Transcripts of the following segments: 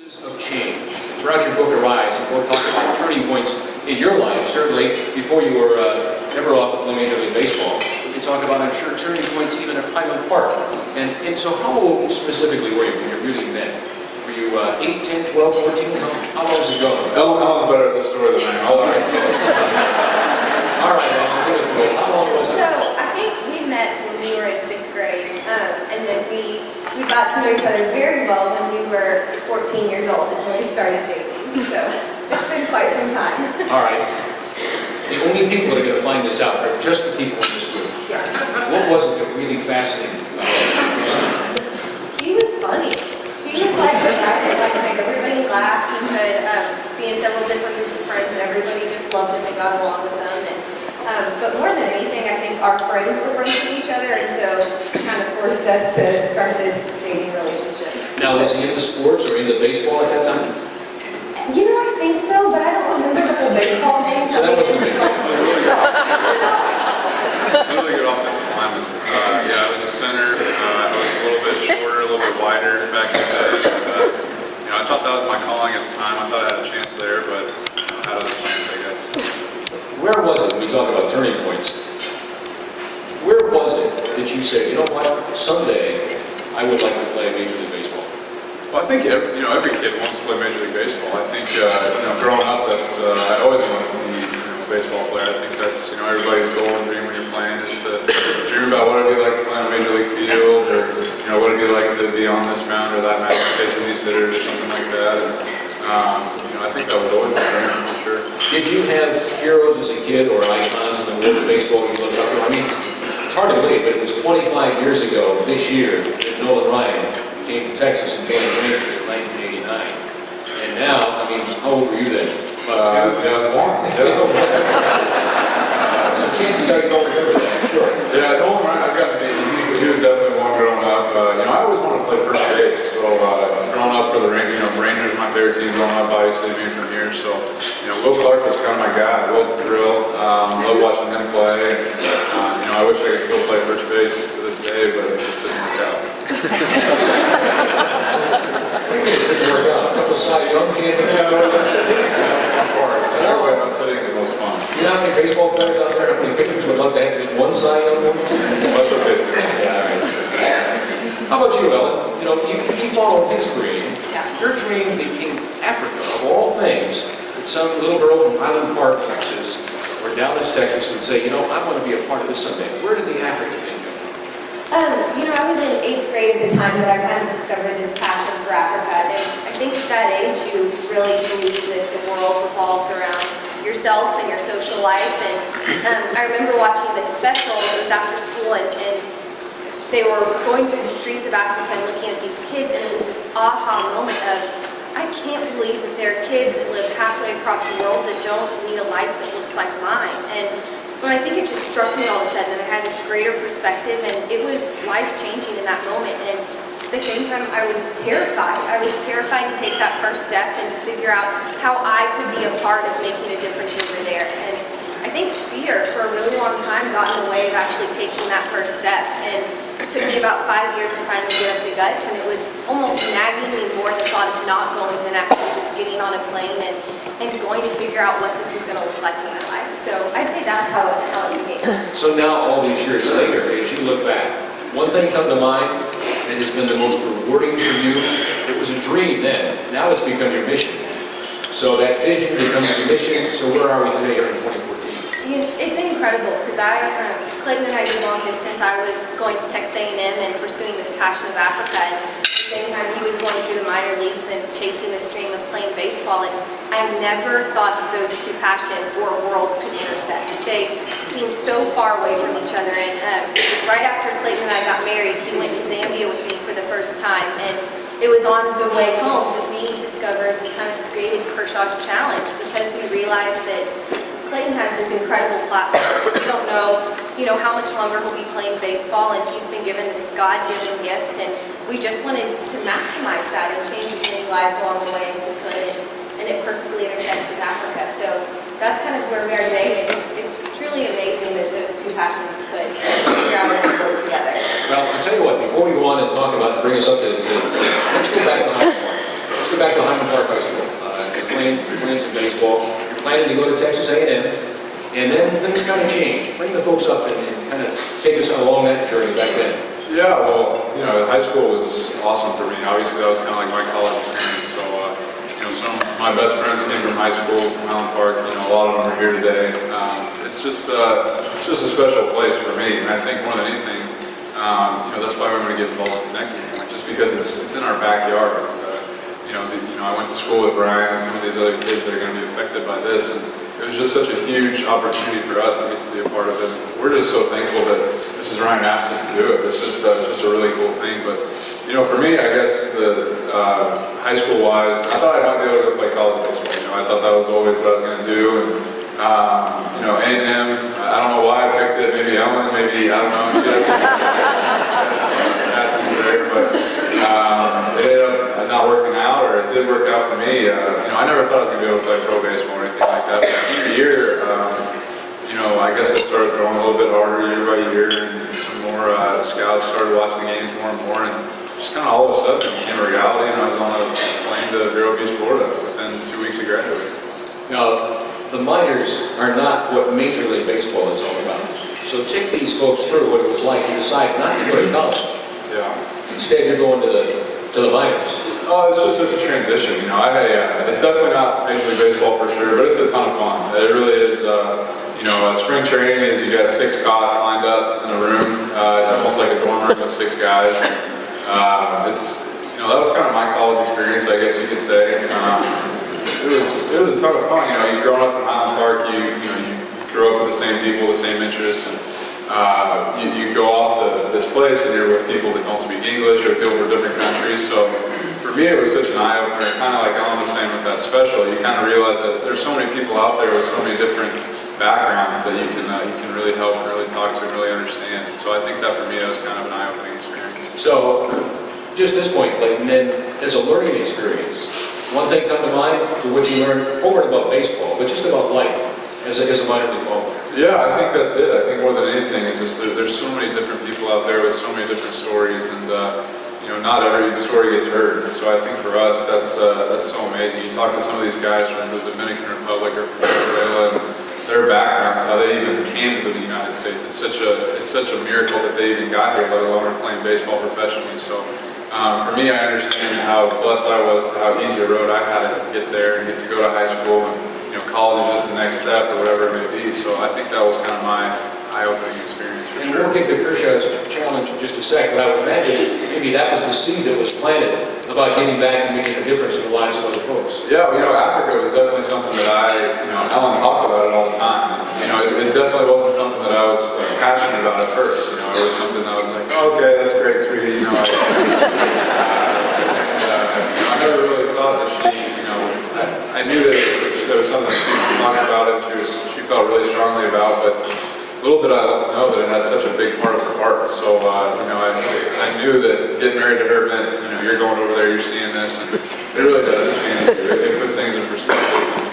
Of change. Throughout your book, Arise, you both talk about turning points in your life, certainly before you were ever off to play Major League Baseball. You talk about, I'm sure, turning points even at Highland Park. And so how old specifically were you when you really met? Were you 8, 10, 12, 14? How long was it going? Ellen's better at the story than I am. All right. All right, Ellen, give it to us. How long was it? So, I think we met when we were in 5th grade, and then we got to know each other very well when we were 14 years old, is when we started dating. So, it's been quite some time. All right. The only people that are going to find this out are just the people in this room. Yes. What was it that really fascinated you about him? He was funny. He was like the guy that made everybody laugh. He could be in several different groups of friends, and everybody just loved him and got along with him. And but more than anything, I think our friends were friends with each other, and so it kind of forced us to start this dating relationship. Now, was he into sports or into baseball at that time? You know, I think so, but I don't remember the whole baseball name. So that wasn't big. Really good offensive lineman. Yeah, I was a center. I was a little bit shorter, a little bit wider back in the day. I thought that was my calling at the time. I thought I had a chance there, but out of the plans, I guess. Where was it, when we talk about turning points, where was it that you said, you know what, someday I would like to play Major League Baseball? Well, I think every kid wants to play Major League Baseball. I think growing up, I always wanted to be a baseball player. I think that's everybody's goal and dream when you're playing is to dream about what it'd be like to play on a Major League field, or what it'd be like to be on this mound or that mound, facing these hitters or something like that. And I think that was always the dream for sure. Did you have heroes as a kid or icons in the world of baseball you looked up to? I mean, it's hard to believe, but it was 25 years ago this year that Nolan Ryan came from Texas and joined the Rangers in 1989. And now, I mean, how old were you then? I was born. So chances are you don't remember that, I'm sure. Yeah, Nolan Ryan, he was definitely one growing up. I always wanted to play first base, so growing up for the Rangers, Rangers were my favorite team growing up, obviously being from here. So, Will Clark was kind of my guy. Will Thrill, love watching him play. And, I wish I could still play first base to this day, but it just didn't work out. Didn't work out. A couple of Cy Young candidates. Everybody else hitting is the most fun. You know how many baseball players out there, how many pitchers would love to have just one Cy Young one? That's okay. Yeah, how about you, Ellen? You followed his dream. Yeah. Your dream became Africa, of all things, that some little girl from Highland Park, Texas, or Dallas, Texas, would say, I want to be a part of this someday. Where did the Africa thing go? I was in 8th grade at the time that I kind of discovered this passion for Africa. And I think at that age, you really believe that the world revolves around yourself and your social life. And I remember watching this special. It was after school, and they were going through the streets of Africa and looking at these kids, and it was this aha moment of, I can't believe that there are kids that live halfway across the world that don't lead a life that looks like mine. And I think it just struck me all of a sudden, and I had this greater perspective, and it was life-changing in that moment. And at the same time, I was terrified. I was terrified to take that first step and to figure out how I could be a part of making a difference over there. And I think fear, for a really long time, got in the way of actually taking that first step. And it took me about 5 years to finally get up the guts, and it was almost nagging me more the thought of not going than actually just getting on a plane and going to figure out what this was going to look like in my life. So I'd say that's how it began. So now, all these years later, as you look back, one thing come to mind that has been the most rewarding for you. It was a dream then. Now it's become your mission. So that vision becomes your mission. So where are we today here in 2014? It's incredible because Clayton and I did long distance. I was going to Texas A&M and pursuing this passion of Africa. And at the same time, he was going through the minor leagues and chasing this dream of playing baseball. And I never thought that those two passions or worlds could intersect. They seemed so far away from each other. And right after Clayton and I got married, he went to Zambia with me for the first time. And it was on the way home that we discovered and kind of created Kershaw's Challenge, because we realized that Clayton has this incredible platform. We don't know, how much longer he'll be playing baseball, and he's been given this God-given gift, and we just wanted to maximize that and change as many lives along the way as we could, and it perfectly intersects with Africa. So that's kind of where we are today. It's truly amazing that those two passions could figure out how to work together. Well, I'll tell you what, before we go on and talk about, bring us up to let's go back to Highland Park. Let's go back to Highland to go to Texas A&M, and then things kind of changed. Bring the folks up and kind of take us along that journey back then. Yeah, well, high school was awesome for me. Obviously, that was kind of like my college experience. So, some of my best friends came from high school, from Highland Park. A lot of them are here today. It's just a special place for me, and I think more than anything, that's why we're going to get involved in connecting, just because it's in our backyard. I went to school with Brian and some of these other kids that are going to be affected by this, and it was just such a huge opportunity for us to get to be a part of it. We're just so thankful that Mrs. Ryan asked us to do it. It's just a really cool thing. But for me, I guess the high school wise, I thought I might be able to go play college baseball. I thought that was always what I was going to do. And A&M, I don't know why I picked it. Maybe Ellen, maybe I don't know. She had some attachments there, but it ended up not working out, or it did work out for me. I never thought I was going to be able to play pro baseball or anything like that. But senior year, I guess I started throwing a little bit harder year by year, and some more scouts started watching the games more and more, and just kind of all of a sudden it became a reality, and I was on a plane to Vero Beach, Florida within 2 weeks of graduating. Now, the minors are not what Major League Baseball is all about. So take these folks through what it was like. You decide not to go to college. Yeah. Instead, you're going to the minors. Oh, it's just such a transition, it's definitely not Major League Baseball for sure, but it's a ton of fun. It really is, spring training is you got 6 cots lined up in a room. It's almost like a dorm room with 6 guys. That was kind of my college experience, I guess you could say. It was a ton of fun. You've grown up in Highland Park, you grow up with the same people, the same interests, and you go off to this place and you're with people that don't speak English or people from different countries. So for me, it was such an eye-opener. Kind of like Ellen was saying with that special, you kind of realize that there's so many people out there with so many different backgrounds that you can really help and really talk to and really understand. So I think that for me, that was kind of an eye-opening experience. So, just this point, Clayton, then as a learning experience, one thing come to mind to what you learned over and above baseball, but just about life as a minor league ball player. Yeah, I think that's it. I think more than anything is just there's so many different people out there with so many different stories, and not every story gets heard. And so I think for us, that's so amazing. You talk to some of these guys from the Dominican Republic or from Venezuela, and their backgrounds, how they even came to the United States. It's such a miracle that they even got here, let alone are playing baseball professionally. So for me, I understand how blessed I was to how easy a road I had to get there and get to go to high school, and college is just the next step or whatever it may be. So I think that was kind of my eye-opening experience for And sure. we'll get to Kershaw's challenge in just a sec, but I would imagine maybe that was the seed that was planted about getting back and making a difference in the lives of other folks. Yeah, Africa was definitely something that Ellen talked about it all the time. It definitely wasn't something that I was passionate about at first. It was something that I was like, oh, okay, that's great, sweetie. I never really thought that I knew that there was something that she was talking about and she felt really strongly about, but little did I know that it had such a big part of her heart. So, I knew that getting married to her meant, you're going over there, you're seeing this, and it really does change you. It puts things in perspective.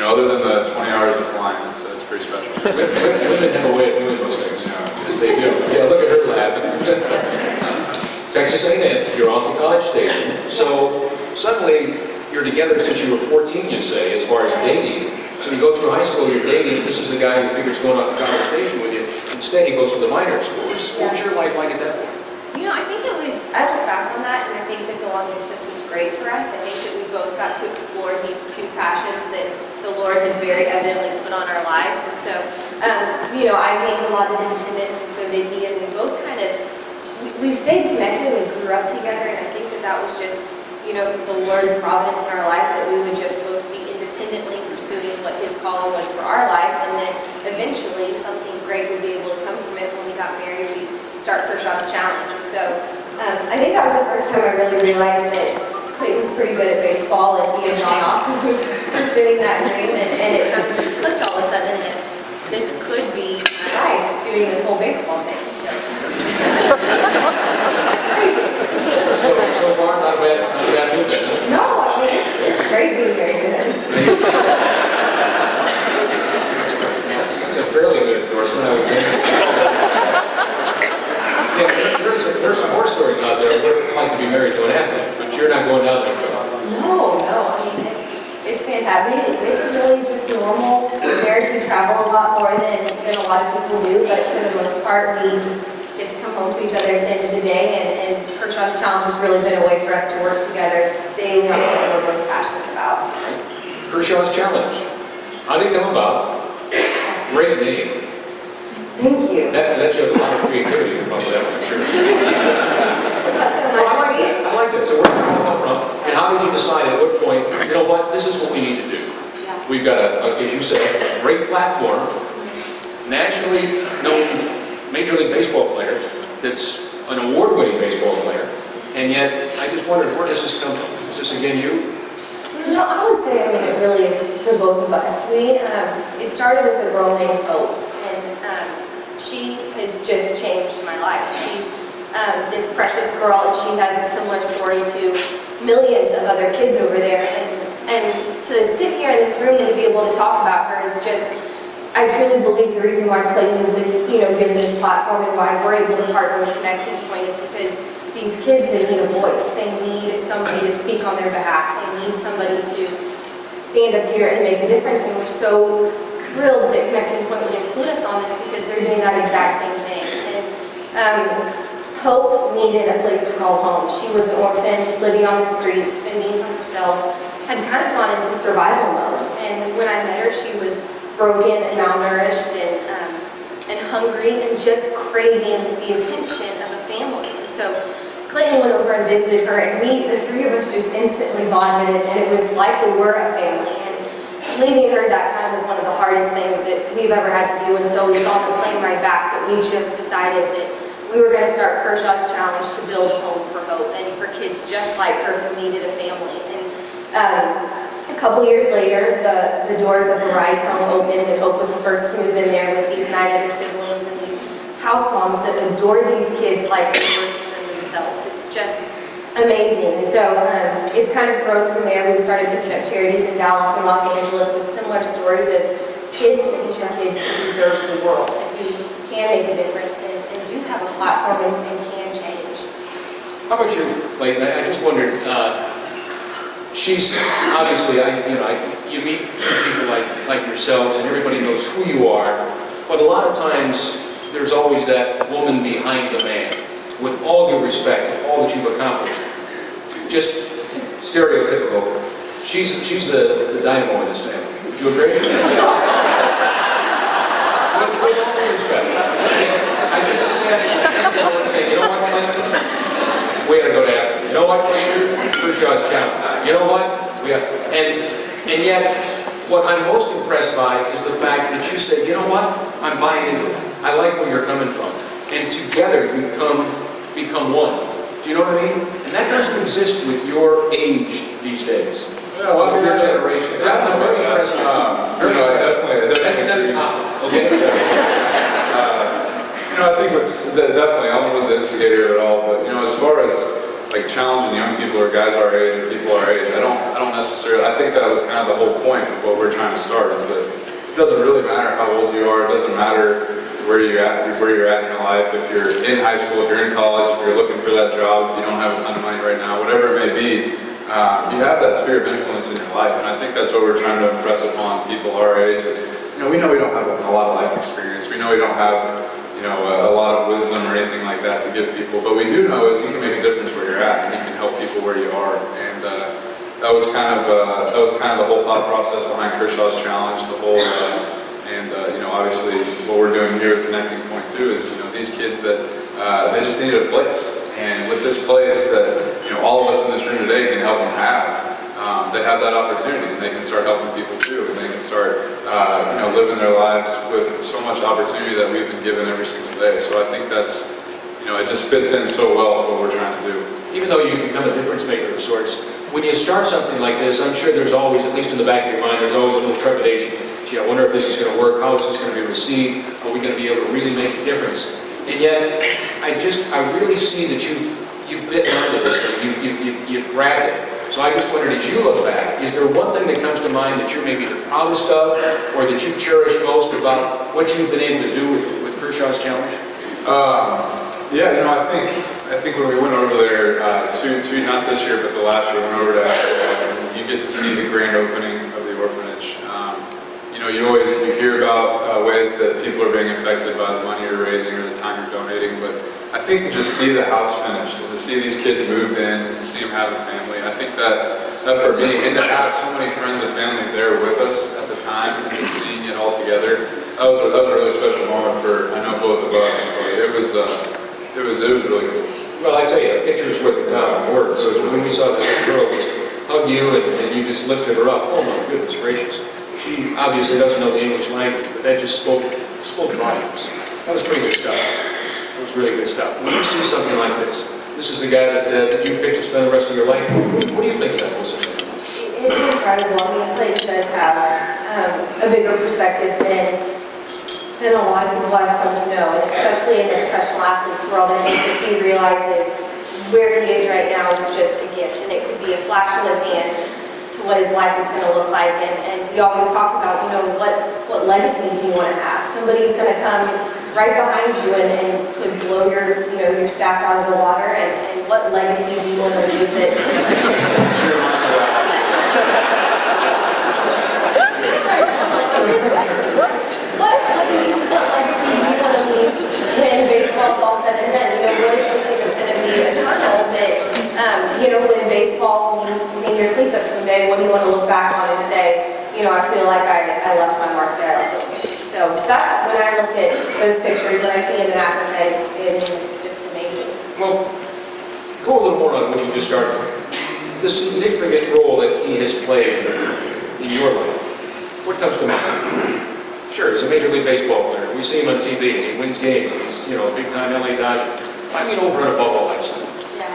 Other than the 20 hours of flying, it's pretty special. Women have a way of doing those things. Yes, they do. Yeah, look at her laughing. Texas A&M, you're off the college station. So suddenly you're together since you were 14, you say, as far as dating. So you go through high school, you're dating, this is the guy who figures going off the college station with you. Instead, he goes to the minors. What was your life like at that point? I think I look back on that and I think that the long distance was great for us. I think that we both got to explore these 2 passions that the Lord had very evidently put on our lives. And so, I think a lot of independence, and so did he, and we both kind of, we stayed connected and we grew up together, and I think that was just, the Lord's providence in our life, that we would just both be independently pursuing what his calling was for our life, and then eventually something great would be able to come from it. When we got married, we start Kershaw's challenge. And so I think that was the first time I really realized that Clayton was pretty good at baseball, and he had gone off and was pursuing that dream, and it kind of just clicked all of a sudden that this could be my life, doing this whole baseball thing. So far, not a bad move then, huh? No, I mean, it's great being married to him. It's a fairly good endorsement, I would say. Yeah, there's some horror stories out there of what it's like to be married to an athlete, but you're not going down there. No, I mean, It's fantastic. It's really just normal marriage. We travel a lot more than a lot of people do, but for the most part, we just get to come home to each other at the end of the day, and Kershaw's Challenge has really been a way for us to work together daily on something we're both passionate about. Kershaw's Challenge. How did it come about? Great name. Thank you. That showed a lot of creativity about that, for sure. Well, I like that. So where did it come from? And how did you decide at what point, you know what, this is what we need to do? Yeah. We've got, as you said, a great platform, nationally known Major League Baseball player that's an award-winning baseball player, and yet I just wondered, where does this come from? Is this again you? No, I would say, it really is the both of us. It started with a girl named Hope, and she has just changed my life. She's this precious girl, and she has a similar story to millions of other kids over there. And to sit here in this room and to be able to talk about her is just, I truly believe the reason why Clayton has been, given this platform and why we're able to partner with Connecting Point is because these kids, they need a voice. They need somebody to speak on their behalf. They need somebody to stand up here and make a difference. And we're so thrilled that Connecting Point would include us on this because they're doing that exact same thing. And Hope needed a place to call home. She was an orphan, living on the streets, fending for herself, had kind of gone into survival mode. And when I met her, she was broken and malnourished and hungry and just craving the attention of a family. And so Clayton went over and visited her, and the three of us just instantly bonded, and it was like we were a family. And leaving her that time was one of the hardest things that we've ever had to do, and so it was on the plane ride back that we just decided that we were going to start Kershaw's Challenge to build a home for Hope and for kids just like her who needed a family. And a couple years later, the doors of the Rise home opened, and Hope was the first to move in there with these 9 other siblings and these house moms that adore these kids like they were to them themselves. It's just amazing. And so it's kind of grown from there. We've started picking up charities in Dallas and Los Angeles with similar stories of kids that each young kids who deserve the world and who can make a difference and do have a platform and can change. How about you, Clayton? I just wondered, she's obviously, you meet some people like yourselves, and everybody knows who you are, but a lot of times there's always that woman behind the man. With all due respect to all that you've accomplished, just stereotypical. She's the dynamo in this family. Would you agree? With all due respect, I just say, you know what, Clayton? We gotta go to Africa. You know what? Kershaw's Challenge. You know what? And yet, what I'm most impressed by is the fact that you say, you know what? I'm buying into it. I like where you're coming from. And together you've become one. Do you know what I mean? And that doesn't exist with your age these days. Yeah, well, with your generation. I'm very impressed. That's a compliment. Okay. I think definitely Ellen was the instigator of it all. But as far as like challenging young people or guys our age or people our age, I don't necessarily. I think that was kind of the whole point of what we're trying to start. Is that it doesn't really matter how old you are. It doesn't matter where you're at in your life. If you're in high school, if you're in college, if you're looking for that job, if you don't have a ton of money right now, whatever it may be, you have that sphere of influence in your life. And I think that's what we're trying to impress upon people our age is, we know we don't have a lot of life experience. We know we don't have, a lot of wisdom or anything like that to give people. But we do know is you can make a difference where you're at, and you can help people where you are. And that was kind of the whole thought process behind Kershaw's Challenge. The whole. Obviously, what we're doing here with Connecting Point too is, these kids that they just needed a place, and with this place that all of us in this room today can help them have, they have that opportunity, and they can start helping people too, and they can start living their lives with so much opportunity that we've been given every single day. So I think that's it just fits in so well to what we're trying to do. Even though you become a difference maker of sorts, when you start something like this, I'm sure there's always, at least in the back of your mind, there's always a little trepidation. I wonder if this is going to work. How is this going to be received? Are we going to be able to really make a difference? And yet, I really see that you've bitten onto this thing. You've grabbed it. So I just wondered, as you look back, is there one thing that comes to mind that you're maybe the proudest of, or that you cherish most about what you've been able to do with Kershaw's Challenge? I think when we went over there, not this year, but the last year, we went over to Africa. you get to see the grand opening of the orphanage. You hear about ways that people are being affected by the money you're raising or the time you're donating, but I think to just see the house finished and to see these kids moved in and to see them have a family, I think that for me, and to have so many friends and family there with us at the time and just seeing it all together, that was a really special moment for, I know, both of us, but it was really cool. Well, I tell you, a picture is worth 1,000 words. So when we saw that girl just hug you and you just lifted her up, oh my goodness gracious. She obviously doesn't know the English language, but that just spoke volumes. That was pretty good stuff. That was really good stuff. When you see something like this is the guy that you picked to spend the rest of your life with. What do you think of that whole situation? It's incredible. I mean, Clayton does have a bigger perspective than a lot of people I've come to know, and especially in the professional athletes world. I think that he realizes where he is right now is just a gift, and it could be a flash of the pan to what his life is going to look like. And we always talk about, what legacy do you want to have? Somebody's going to come right behind you and could blow your stats out of the water. And what legacy do you want to leave that? What legacy do you want to leave when baseball's all said and done? What is something that's going to be eternal that, when baseball, when you hang your cleats up someday, what do you want to look back on and say, I feel like I left my mark there, I left a message. So that's when I look at those pictures, when I see him in Africa, it's just amazing. Well, go a little more on what you just started with. The significant role that he has played in your life. What comes to mind? Sure, he's a Major League Baseball player. We see him on TV. He wins games. He's, a big-time LA Dodger. I mean, over and above all that stuff. Yeah.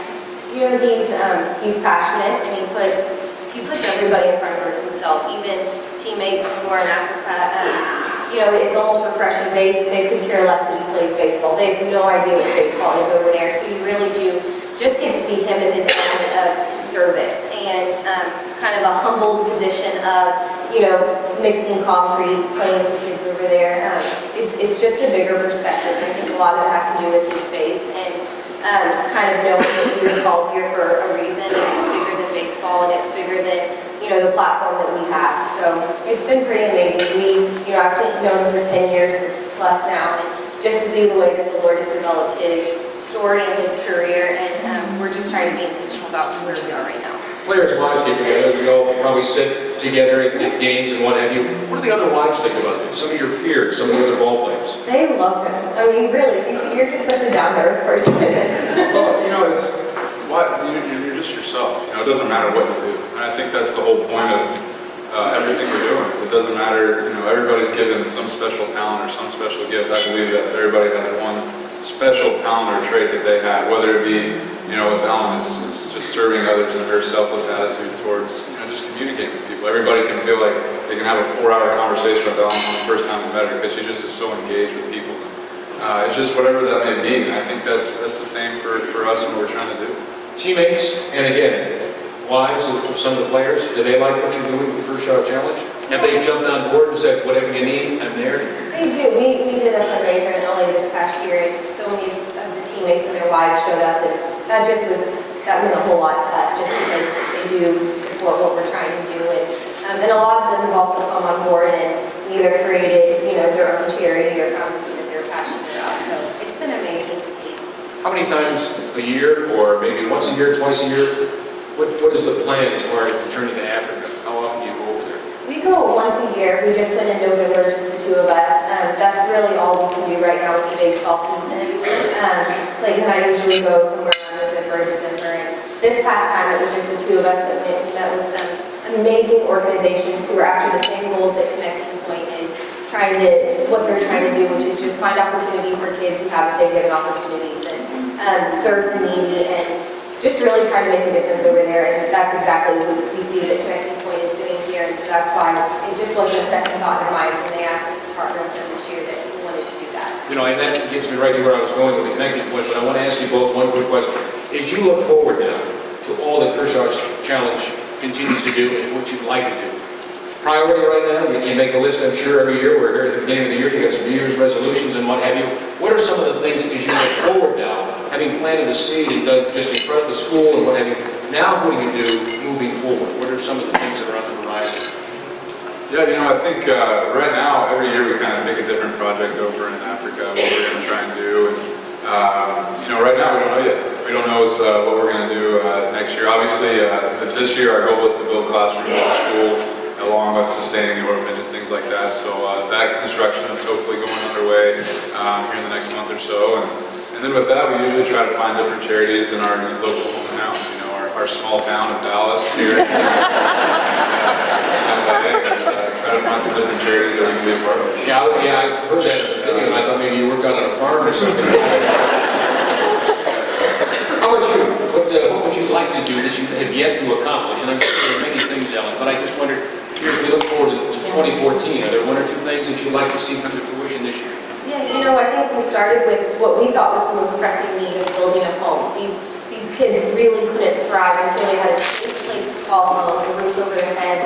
He's passionate, and he puts everybody in front of himself, even teammates who are in Africa. It's almost refreshing. They could care less that he plays baseball. They have no idea what baseball is over there. So you really do just get to see him in his element of service and kind of a humble position of, mixing concrete, playing with the kids over there. It's just a bigger perspective. And I think a lot of it has to do with his faith and kind of knowing that we were called here for a reason, and it's bigger than baseball, and it's bigger than the platform that we have. So it's been pretty amazing. I've known him for 10 years plus now, and just to see the way that the Lord has developed his story and his career, and we're just trying to be intentional about where we are right now. Players' wives get together. We all probably sit together at games and what have you. What do the other wives think about this? Some of your peers, some of the other ball players. They love him. I mean, really, you're just such a down-to-earth person. Well, you're just yourself. It doesn't matter what you do. And I think that's the whole point of everything we're doing. Is it doesn't matter, everybody's given some special talent or some special gift. I believe that everybody has one special talent or trait that they have, whether it be, with Ellen, it's just serving others and her selfless attitude towards, just communicating with people. Everybody can feel like they can have a 4-hour conversation with Ellen on the first time they met her because she just is so engaged with people. It's just whatever that may be, and I think that's the same for us and what we're trying to do. Teammates, and again, wives of some of the players, do they like what you're doing with the Kershaw Challenge? Have they jumped on board and said, whatever you need, I'm there? They do. We did a fundraiser in LA this past year, and so many of the teammates and their wives showed up, and that meant a whole lot to us, just because they do support what we're trying to do, and a lot of them have also come on board and either created, their own charity or found something that they're passionate about. So it's been amazing to see. How many times a year, or maybe once a year, twice a year? What is the plan as far as returning to Africa? How often do you go over there? We go once a year. We just went in November, just the two of us. That's really all we can do right now with the baseball season. Clayton and I usually go somewhere around November, December. And this past time, it was just the two of us that went. We met with some amazing organizations who are after the same goals that Connecting Point is what they're trying to do, which is just find opportunity for kids who haven't been given opportunities and serve the needy and just really try to make a difference over there. And that's exactly what we see that Connecting Point is doing here. And so that's why it just wasn't a second thought in our minds when they asked us to partner with them this year that we wanted to do that. And that gets me right to where I was going with the Connecting Point, but I want to ask you both one quick question. As you look forward now to all that Kershaw's Challenge continues to do and what you'd like to do, priority right now, you make a list, I'm sure, every year. We're here at the beginning of the year, you got some New Year's resolutions and what have you. What are some of the things as you look forward now, having planted the seed and done just in front of the school and what have you, now what do you do moving forward? What are some of the Yeah, I think right now, every year we kind of pick a different project over in Africa, what we're going to try and do. And, right now we don't know yet. We don't know what we're going to do next year. Obviously, this year our goal was to build classrooms at school, along with sustaining the orphanage and things like that. So that construction is hopefully going underway here in the next month or so. And then with that, we usually try to find different charities in our local hometown, our small town of Dallas here. Try to find some different charities that we can be a part of. Yeah, I heard that in the video, and I thought maybe you worked out on a farm or something. How about you? What would you like to do that you have yet to accomplish? And I'm sure there are many things, Ellen, but I just wondered, here as we look forward to 2014, are there one or two things that you'd like to see come to fruition this year? Yeah, I think we started with what we thought was the most pressing need of building a home. These kids really couldn't thrive until they had a safe place to call home, a roof over their heads,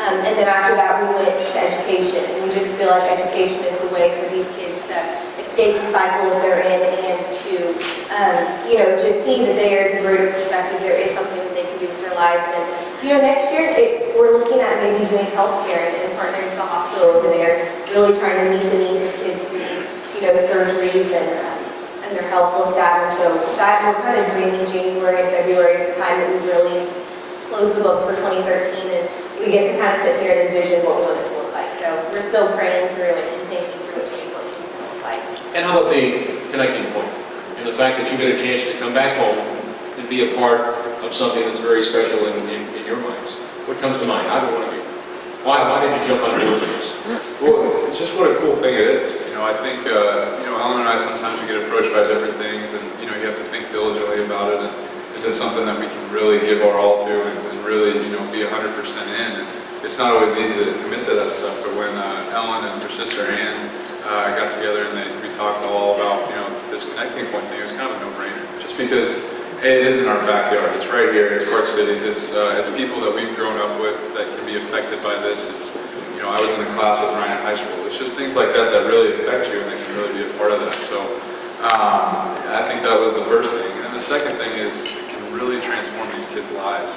and then after that we went to education. And we just feel like education is the way for these kids to escape the cycle that they're in and to, just see that there is a greater perspective, there is something that they can do with their lives. And, next year we're looking at maybe doing healthcare and partnering with the hospital over there, really trying to meet the needs of kids who need, surgeries and their health looked at. And so that we're kind of dreaming January and February is the time that we really close the books for 2013 and we get to kind of sit here and envision what we want it to look like. So we're still praying through it and thinking through what 2014 is going to look like. And how about the connecting point? And the fact that you get a chance to come back home and be a part of something that's very special in your minds. What comes to mind? Either one of you. Why did you jump on board with this? Well, it's just what a cool thing it is. I think, Ellen and I sometimes we get approached by different things and, you have to think diligently about it. And is it something that we can really give our all to and really, be 100% in? And it's not always easy to commit to that stuff, but when Ellen and her sister Ann got together and we talked all about, this connecting point thing, it was kind of a no-brainer. Just because it is in our backyard. It's right here. It's Park Cities. It's people that we've grown up with that can be affected by this. It's, I was in a class with Ryan at high school. It's just things like that that really affect you and that can really be a part of that. So I think that was the first thing. And then the second thing is it can really transform these kids' lives.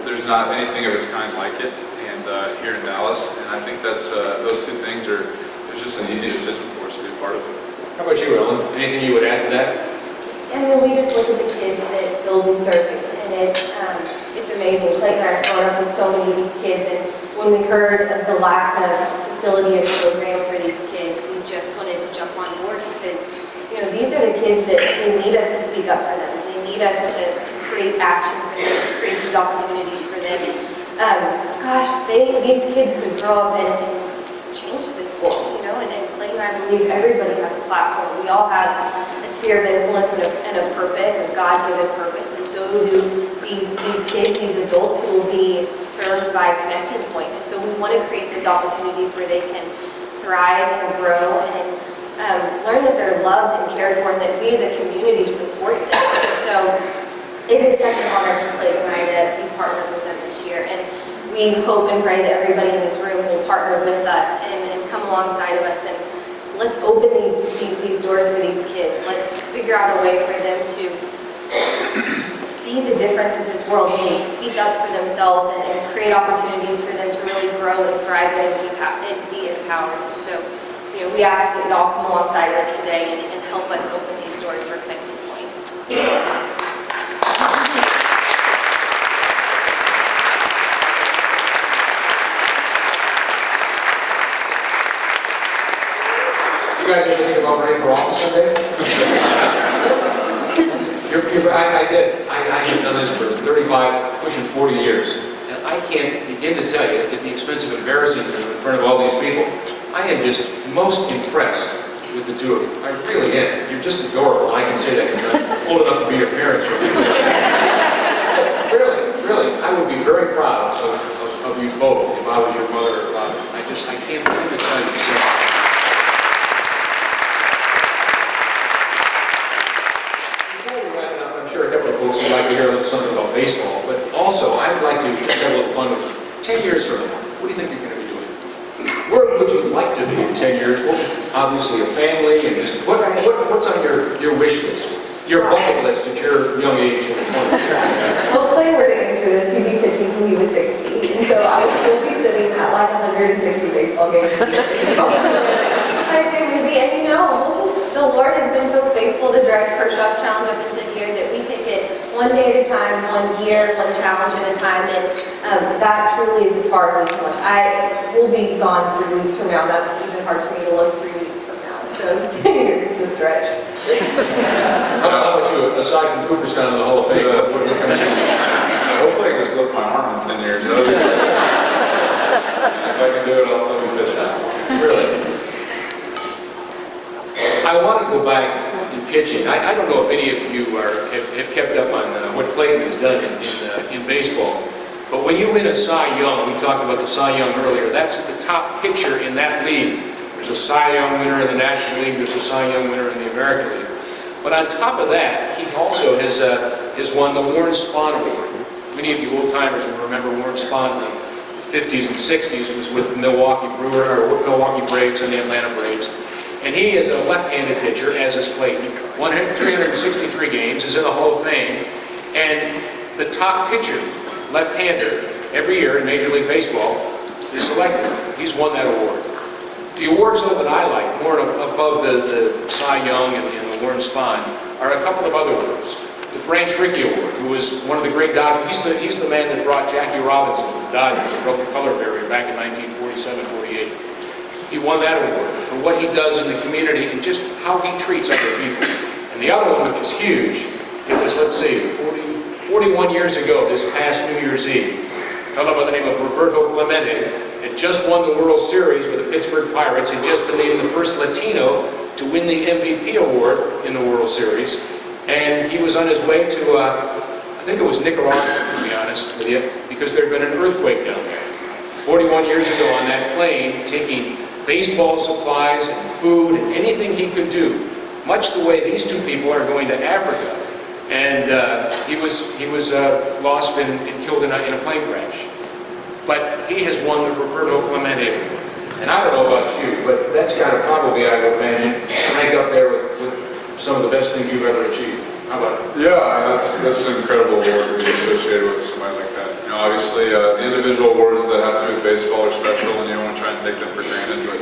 There's not anything of its kind like it, and here in Dallas. And I think that's those two things there's just an easy decision for us to be a part of it. How about you, Ellen? Anything you would add to that? We just look at the kids that they'll be serving, and it's amazing. Clayton and I have grown up with so many of these kids, and when we heard of the lack of facility and program for these kids, we just wanted to jump on board because, these are the kids that they need us to speak up for them. They need us to create action for them, to create these opportunities for them. These kids could grow up and change this world, and Clayton and I believe everybody has a platform. We all have a sphere of influence and a purpose, a God-given purpose, and so do these kids, these adults who will be served by Connecting Point. And so we want to create these opportunities where they can thrive and grow and learn that they're loved and cared for, and that we as a community support them. And so it is such an honor for Clayton and I to be partnered with them this year. And we hope and pray that everybody in this room will partner with us and come alongside of us, and let's open these doors for these kids. Let's figure out a way for them to be the difference in this world and speak up for themselves and create opportunities for them to really grow and thrive and be empowered. So, we ask that y'all come alongside us today and help us open these doors for Connecting Point. You guys ever think about running for office someday? I did. I have done this for 35, pushing 40 years. And I can't begin to tell you, at the expense of embarrassing you in front of all these people, I am just most impressed with the two of you. I really am. You're just adorable. I can say that because I'm old enough to be your parents for things like that. Really, I would be very proud of you both if I was your mother or father. I can't believe the time you said. A couple of folks would like to hear a little something about baseball, but also I'd like to just have a little fun with you. 10 years from now, what do you think you're going to be doing? Where would you like to be in 10 years? Well, obviously a family, and just what's on your wish list, your bucket list at your young age in the 20s? Well, Clay, we're getting through this. He'd be pitching till he was 60, and so I would still be babysitting at like 160 baseball games. I say maybe, and you know, the Lord has been so faithful to direct Kershaw's challenge up until here that we take it one day at a time, one year, one challenge at a time, and that truly is as far as we can look. I will be gone 3 weeks from now. That's even hard for me to look 3 weeks from now. So 10 years is a stretch. How about you? Aside from Cooperstown in the Hall of Fame, what are you going to do? Hopefully I can just lift my arm in 10 years. If I can do it, I'll still be pitching out. Really? I want to go back in pitching. I don't know if any of you have kept up on what Clayton has done in baseball, but when you win a Cy Young, we talked about the Cy Young earlier, that's the top pitcher in that league. There's a Cy Young winner in the National League, there's a Cy Young winner in the American League. But on top of that, he also has won the Warren Spahn Award. Many of you old-timers will remember Warren Spahn in the 50s and 60s was with the Milwaukee Braves and the Atlanta Braves. And he is a left-handed pitcher, as is Clayton. 363 games, is in the Hall of Fame. And the top pitcher, left-hander, every year in Major League Baseball is selected. He's won that award. The awards, though, that I like, more above the Cy Young and the Warren Spahn, are a couple of other awards. The Branch Rickey Award, who was one of the great Dodgers. He's the man that brought Jackie Robinson to the Dodgers and broke the color barrier back in 1947-48. He won that award for what he does in the community and just how he treats other people. And the other one, which is huge, is, let's see, 41 years ago, this past New Year's Eve, a fellow by the name of Roberto Clemente had just won the World Series with the Pittsburgh Pirates, had just been named the first Latino to win the MVP award in the World Series. And he was on his way to, I think it was Nicaragua, to be honest with you, because there had been an earthquake down there. 41 years ago on that plane, taking baseball supplies and food and anything he could do, much the way these two people are going to Africa. And he was lost and killed in a plane crash. But he has won the Roberto Clemente Award. And I don't know about you, but that's got to probably, I would imagine, rank up there with some of the best things you've ever achieved. How about it? Yeah, I mean, that's an incredible award to be associated with somebody like that. You know, obviously, the individual awards that have to do with baseball are special, and you don't want to try and take them for granted, but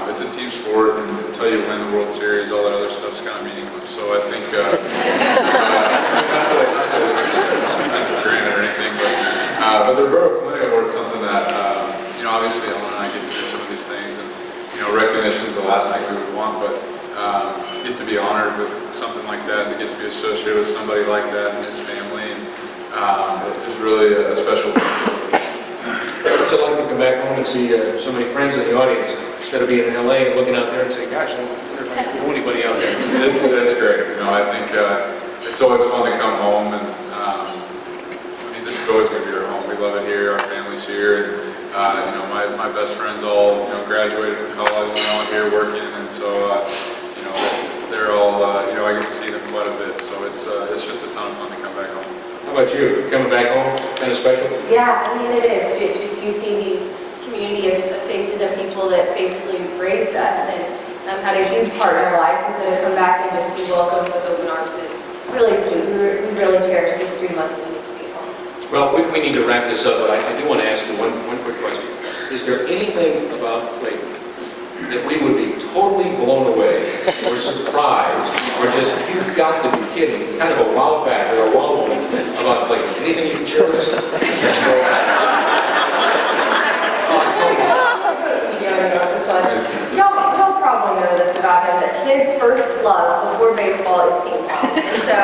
it's a team sport, and until you win the World Series, all that other stuff's kind of meaningless. So I think, not to take for granted or anything, but the Roberto Clemente Award is something that, you know, obviously Ellen and I get to do some of these things, and, you know, recognition is the last thing we would want, but to get to be honored with something like that, and to get to be associated with somebody like that and his family, and it's really a special thing. What's it like to come back home and see so many friends in the audience, instead of being in LA and looking out there and saying, gosh, I wonder if I know anybody out there. It's great. You know, I think it's always fun to come home, and I mean, this is always going to be our home. We love it here. Our family's here, and you know, my best friends all graduated from college and all here working, and so you know, they're all you know, I get to see them quite a bit. So it's just a ton of fun to come back home. How about you? Coming back home, kind of special? Yeah, I mean, it is. Just you see these community of faces of people that basically raised us and had a huge part in our life, and so to come back and just be welcomed with open arms is really sweet. We really cherish these 3 months that we get to be home. Well, we need to wrap this up, but I do want to ask you one quick question. Is there anything about Clayton that we would be totally blown away or surprised or just, you've got to be kidding, kind of a wow factor or a wow moment about Clayton? Anything you can share with us? You'll probably know this about him, that his first love before baseball is ping pong. And so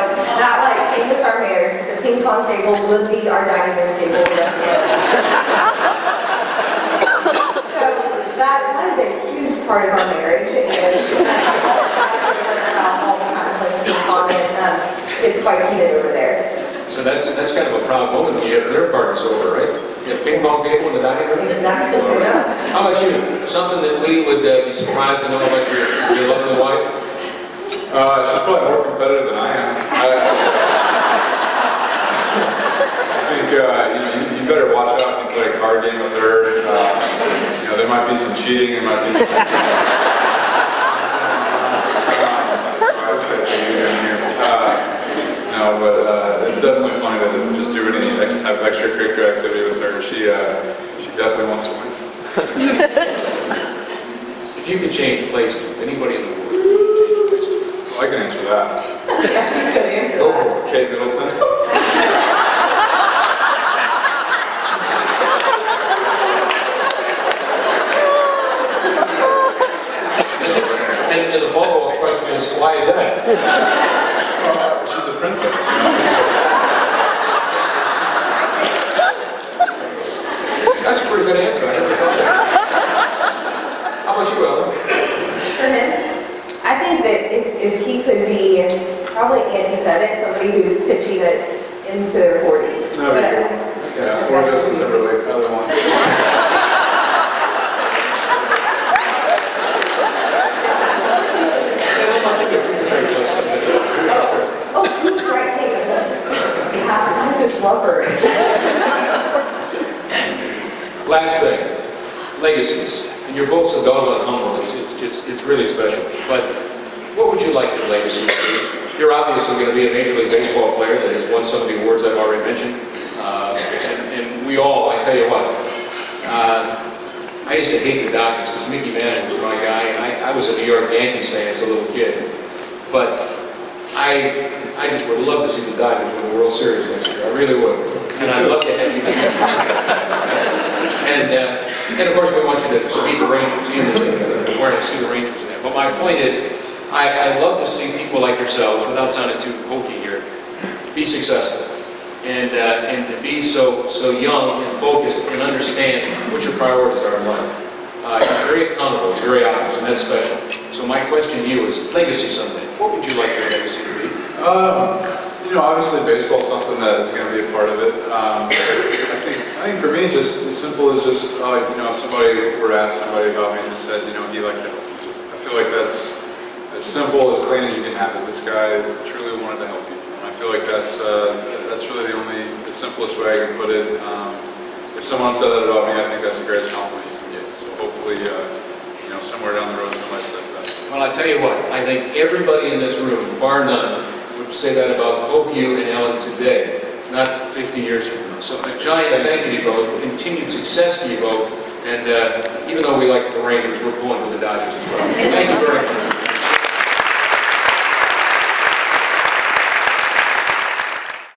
that came with our marriage. The ping pong table would be our dining room table the rest of our life. So that is a huge part of our marriage. And I have to our house all the time playing ping pong, and it's quite heated over there. So that's kind of a proud moment when you have their parties over, right? The ping pong table in the dining room? Exactly. How about you? Something that we would be surprised to know about your lovely wife? She's probably more competitive than I am. I think you know, you better watch out if you play a card game with her. You know, there might be some cheating. There might be some. I wish I could do that here. No, but it's definitely funny to just do any type of extracurricular activity with her. She definitely wants change places with anybody in the world. You could change places. Well, I can answer that. Good answer. Go for it. Kate Middleton. And the follow-up question is, why is that? She's a princess, you know? That's a pretty good answer. I never thought of that. How about you, Ellen? For him, I think that if he could be probably Anthony Pettit, somebody who's pitching it into their 40s. No, But yeah, or Justin Timberlake, either one. oh, he's right here. Yeah, I just love her. Last thing, legacies. And you're both so doggone humble, it's really special. But what would you like your legacy to be? You're obviously going to be a Major League Baseball player that has won some of the awards I've already mentioned. And we all, I tell you what, I used to hate the Dodgers because Mickey Mantle was my guy, and I was a New York Yankees fan as a little kid. But I just would love to see the Dodgers win the World Series next year. I really would. And I'd love to have you be and of course we want you to beat the Rangers, even if we're going to see the Rangers in that. But my point is, I love to see people like yourselves, without sounding too hokey here, be successful. And to be so young and focused and understand what your priorities are in life. You're very accountable, it's very obvious, and that's special. So my question to you is, legacy someday. What would you like your legacy to be? You know, obviously baseball's something that is going to be a part of it. I think for me, just as simple as just, you know, if somebody were to ask somebody about me and just said, you know, he liked to help people. I feel like that's as simple, as clean as you can have it. This guy truly wanted to help people. And I feel like that's really the simplest way I can put it. If someone said that about me, I think that's the greatest compliment you can get. So hopefully, you know, somewhere down the road, somebody says that. Well, I tell you what, I think everybody in this room, bar none, would say that about both you and Ellen today, not 50 years from now. So a giant thank you to you both, continued success to you both, and even though we like the Rangers, we're pulling for the Dodgers as well. Thank you very much.